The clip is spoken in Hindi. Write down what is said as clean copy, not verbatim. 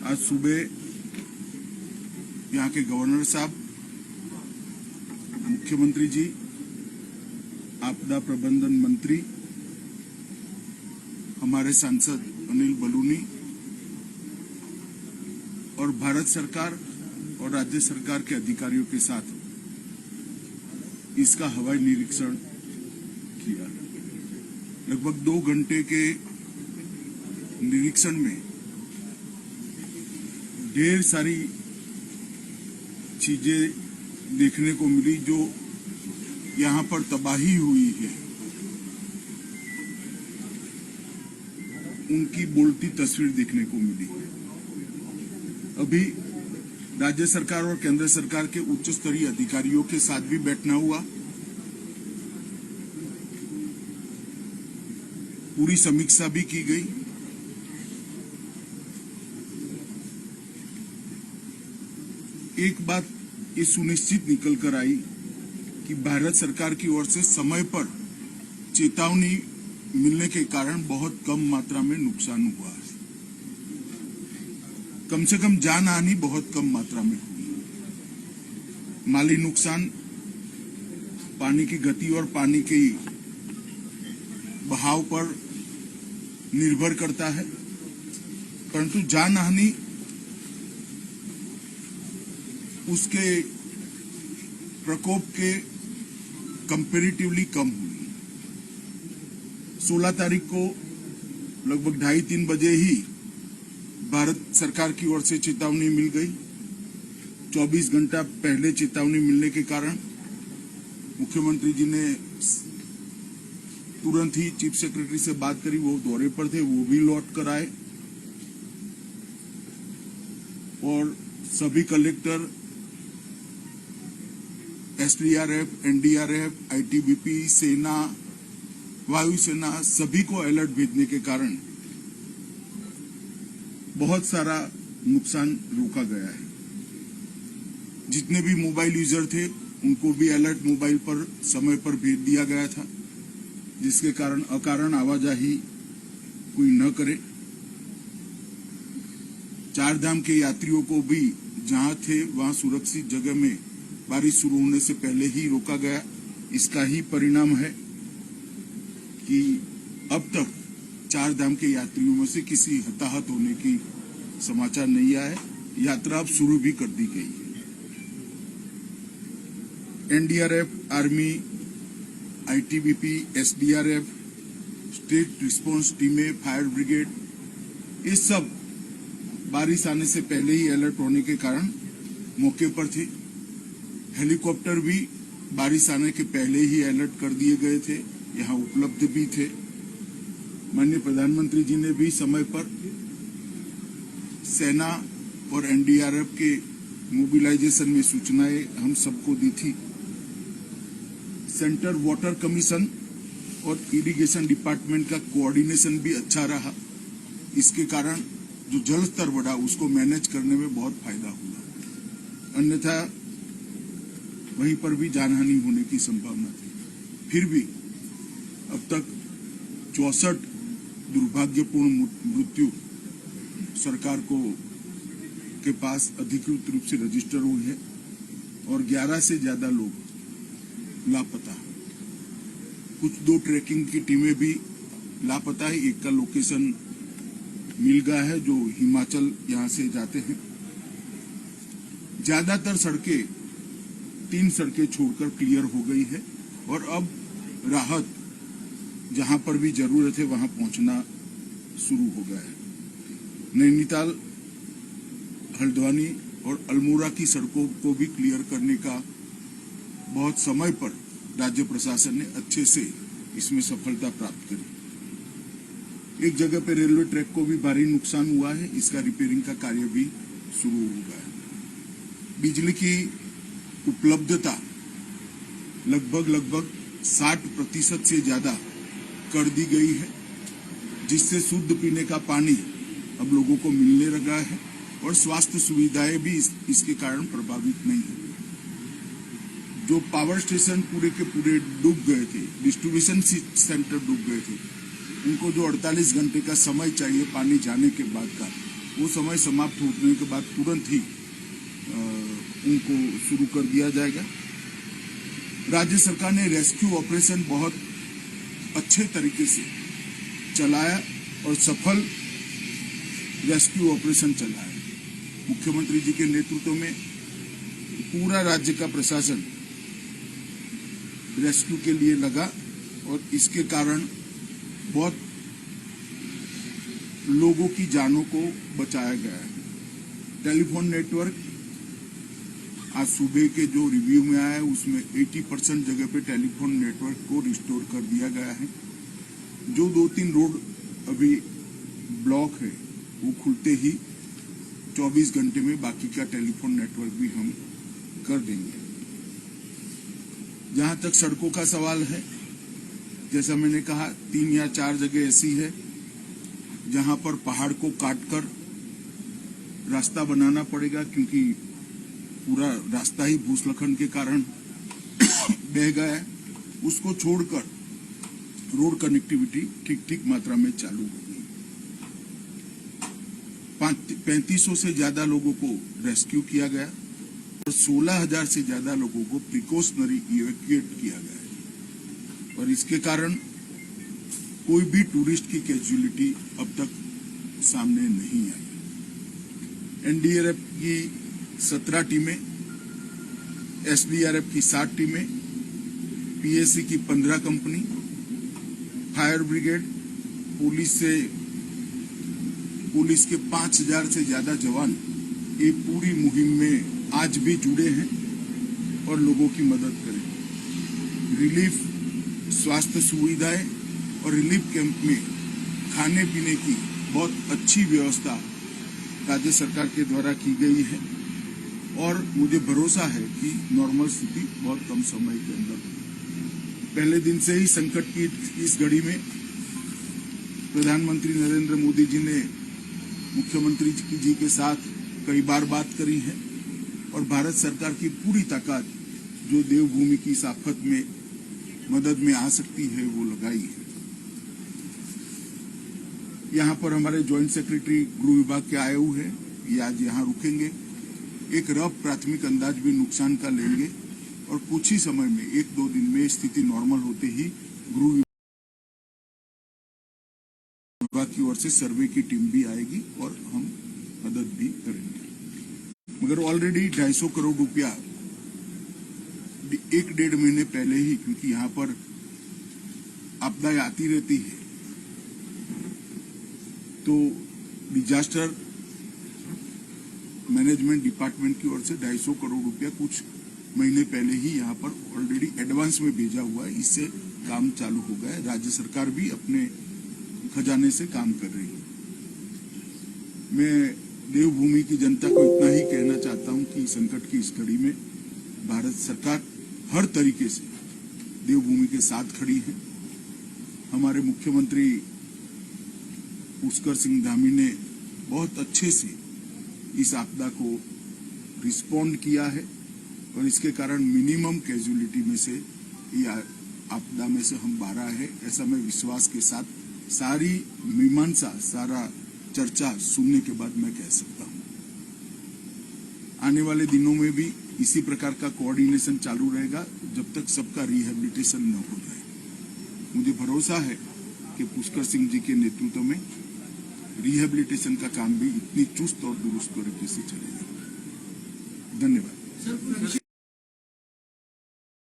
आज सुबह यहाँ के गवर्नर साहब, मुख्यमंत्री जी, आपदा प्रबंधन मंत्री, हमारे सांसद अनिल बलूनी और भारत सरकार और राज्य सरकार के अधिकारियों के साथ इसका हवाई निरीक्षण किया। लगभग 2 घंटे के निरीक्षण में ढेर सारी चीजें देखने को मिली जो यहाँ पर तबाही हुई है, उनकी बोलती तस्वीर देखने को मिली। अभी राज्य सरकार और केंद्र सरकार के उच्च स्तरीय अधिकारियों के साथ भी बैठना हुआ। पूरी समीक्षा भी की गई। एक बात ये सुनिश्चित निकल कर आई कि भारत सरकार की ओर से समय पर चेतावनी मिलने के कारण बहुत कम मात्रा में नुकसान हुआ है। कम से कम जान हानि बहुत कम मात्रा में हुई। माली नुकसान पानी की गति और पानी के बहाव पर निर्भर करता है, परंतु जान हानि उसके प्रकोप के कंपैरेटिवली कम हुई। 16 तारीख को लगभग 2:30-3 बजे ही भारत सरकार की ओर से चेतावनी मिल गई। 24 घंटा पहले चेतावनी मिलने के कारण मुख्यमंत्री जी ने तुरंत ही चीफ सेक्रेटरी से बात करी। वो दौरे पर थे, वो भी लौट कर आए और सभी कलेक्टर, एसडीआरएफ, एनडीआरएफ, आईटीबीपी, सेना, वायुसेना सभी को अलर्ट भेजने के कारण बहुत सारा नुकसान रोका गया है। जितने भी मोबाइल यूजर थे उनको भी अलर्ट मोबाइल पर समय पर भेज दिया गया था, जिसके कारण अकारण आवाजाही कोई न करे। 4 धाम के यात्रियों को भी जहां थे वहां सुरक्षित जगह में बारिश शुरू होने से पहले ही रोका गया। इसका ही परिणाम है कि अब तक 4 धाम के यात्रियों में से किसी हताहत होने की समाचार नहीं आया है। यात्रा अब शुरू भी कर दी गई है। NDRF, army, ITBP, SDRF, state response टीमें, फायर ब्रिगेड, ये सब बारिश आने से पहले ही अलर्ट होने के कारण मौके पर थे। हेलीकॉप्टर भी बारिश आने के पहले ही अलर्ट कर दिए गए थे, यहाँ उपलब्ध भी थे। माननीय प्रधानमंत्री जी ने भी समय पर सेना और एनडीआरएफ के मोबिलाइजेशन में सूचनाएं हम सबको दी थी। सेंटर वाटर कमीशन और इरिगेशन डिपार्टमेंट का कोऑर्डिनेशन भी अच्छा रहा। इसके कारण जो जल स्तर बढ़ा उसको मैनेज करने में बहुत फायदा हुआ, अन्यथा वहीं पर भी जानहानि होने की संभावना थी। फिर भी अब तक 64 दुर्भाग्यपूर्ण मृत्यु सरकार के पास अधिकृत रूप से रजिस्टर हुई है और 11 से ज्यादा लोग लापता। कुछ 2 ट्रैकिंग की टीमें भी लापता है। एक का लोकेशन मिल गया है जो हिमाचल यहां से जाते हैं। ज्यादातर सड़कें 3 सड़कें छोड़कर क्लियर हो गई है और अब राहत जहां पर भी जरूरत है वहां पहुंचना शुरू हो गया है। नैनीताल, हल्द्वानी और अल्मोड़ा की सड़कों को भी क्लियर करने का बहुत समय पर राज्य प्रशासन ने अच्छे से इसमें सफलता प्राप्त करी। एक जगह पे रेलवे ट्रैक को भी भारी नुकसान हुआ है, इसका रिपेयरिंग का कार्य भी शुरू हो गया है। बिजली की उपलब्धता लगभग 60% से ज्यादा कर दी गई है, जिससे शुद्ध पीने का पानी अब लोगों को मिलने लगा है और स्वास्थ्य सुविधाएं भी इसके कारण प्रभावित नहीं है। जो पावर स्टेशन पूरे के पूरे डूब गए थे, डिस्ट्रीब्यूशन सेंटर डूब गए थे, उनको जो 48 घंटे का समय चाहिए पानी जाने के बाद का, वो समय समाप्त होने के बाद तुरंत ही उनको शुरू कर दिया जाएगा। राज्य सरकार ने रेस्क्यू ऑपरेशन बहुत अच्छे तरीके से चलाया और सफल रेस्क्यू ऑपरेशन चलाया। मुख्यमंत्री जी के नेतृत्व में पूरा राज्य का प्रशासन रेस्क्यू के लिए लगा और इसके कारण बहुत लोगों की जानों को बचाया गया है। टेलीफोन नेटवर्क आज सुबह के जो रिव्यू में आया है उसमें 80% जगह पे टेलीफोन नेटवर्क को रिस्टोर कर दिया गया है। जो 2-3 रोड अभी ब्लॉक है वो खुलते ही 24 घंटे में बाकी का टेलीफोन नेटवर्क भी हम कर देंगे। जहां तक सड़कों का सवाल है, जैसा मैंने कहा 3 या 4 जगह ऐसी है जहां पर पहाड़ को काटकर रास्ता बनाना पड़ेगा, क्योंकि पूरा रास्ता ही भूस्खलन के कारण बह गया है। उसको छोड़कर रोड कनेक्टिविटी ठीक मात्रा में चालू होगी। 3500 से ज्यादा लोगों को रेस्क्यू किया गया और 16,000 से ज्यादा लोगों को प्रिकॉशनरी इवैक्यूएट किया गया है और इसके कारण कोई भी टूरिस्ट की कैजुअलिटी अब तक सामने नहीं आई। एनडीआरएफ की 17 टीमें, एसडीआरएफ की 7 टीमें, पीएससी की 15 कंपनी, फायर ब्रिगेड, पुलिस के 5,000 से ज्यादा जवान ये पूरी मुहिम में आज भी जुड़े हैं और लोगों की मदद करें। रिलीफ, स्वास्थ्य सुविधाएं और रिलीफ कैंप में खाने पीने की बहुत अच्छी व्यवस्था राज्य सरकार के द्वारा की गई है और मुझे भरोसा है कि नॉर्मल स्थिति बहुत कम समय के अंदर होगी। पहले दिन से ही संकट की इस घड़ी में प्रधानमंत्री नरेंद्र मोदी जी ने मुख्यमंत्री जी के साथ कई बार बात करी है और भारत सरकार की पूरी ताकत जो देवभूमि की इस आफत में मदद में आ सकती है वो लगाई है। यहाँ पर हमारे ज्वाइंट सेक्रेटरी गृह विभाग के आए हुए हैं, ये आज यहाँ रुकेंगे। एक रफ प्राथमिक अंदाज भी नुकसान का लेंगे और कुछ ही समय में 1-2 दिन में स्थिति नॉर्मल होते ही गृह विभाग की ओर से सर्वे की टीम भी आएगी और हम मदद भी करेंगे। मगर ऑलरेडी 250 करोड़ रुपया 1-1.5 महीने पहले ही, क्योंकि यहाँ पर आपदाएं आती रहती है तो डिजास्टर मैनेजमेंट डिपार्टमेंट की ओर से 250 करोड़ रुपया कुछ महीने पहले ही यहाँ पर ऑलरेडी एडवांस में भेजा हुआ है। इससे काम चालू हो गया है। राज्य सरकार भी अपने खजाने से काम कर रही है। मैं देवभूमि की जनता को इतना ही कहना चाहता हूं कि संकट की इस घड़ी में भारत सरकार हर तरीके से देवभूमि के साथ खड़ी है। हमारे मुख्यमंत्री पुष्कर सिंह धामी ने बहुत अच्छे से इस आपदा को रिस्पॉन्ड किया है और इसके कारण मिनिमम कैजुअलिटी में से या आपदा में से हम बाहर आए हैं, ऐसा मैं विश्वास के साथ सारी मीमांसा, सारा चर्चा सुनने के बाद मैं कह सकता हूं। आने वाले दिनों में भी इसी प्रकार का कोऑर्डिनेशन चालू रहेगा जब तक सबका रिहेबिलिटेशन न हो जाए। मुझे भरोसा है कि पुष्कर सिंह जी के नेतृत्व में रिहेबिलिटेशन का काम भी इतनी चुस्त और दुरुस्त तरीके से चलेगा। धन्यवाद।